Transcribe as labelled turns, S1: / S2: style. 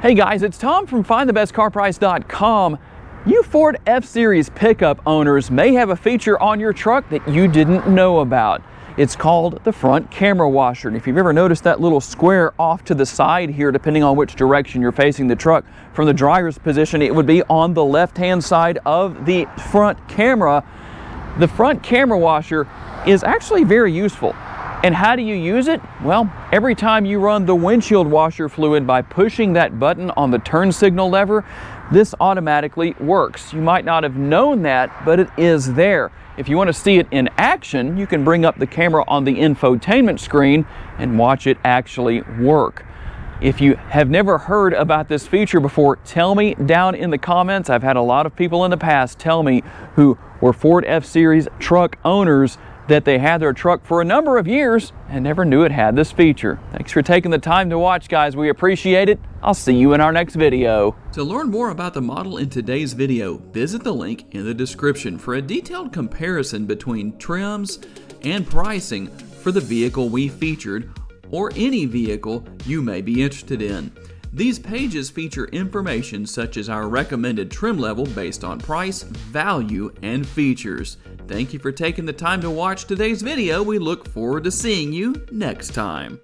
S1: Hey guys, it's Tom from FindTheBestCarPrice.com. You Ford F-Series pickup owners may have a feature on your truck that you didn't know about. It's called the front camera washer. And if you've ever noticed that little square off to the side here, depending on which direction you're facing the truck, from the driver's position, it would be on the left-hand side of the front camera. The front camera washer is actually very useful. And how do you use it? Well, every time you run the windshield washer fluid by pushing that button on the turn signal lever, this automatically works. You might not have known that, but it is there. If you want to see it in action, you can bring up the camera on the infotainment screen and watch it actually work. If you have never heard about this feature before, tell me down in the comments. I've had a lot of people in the past tell me who were Ford F-Series truck owners that they had their truck for a number of years and never knew it had this feature. Thanks for taking the time to watch, guys. We appreciate it. I'll see you in our next video. To learn more about the model in today's video, visit the link in the description for a detailed comparison between trims and pricing for the vehicle we featured or any vehicle you may be interested in. These pages feature information such as our recommended trim level based on price, value, and features. Thank you for taking the time to watch today's video. We look forward to seeing you next time.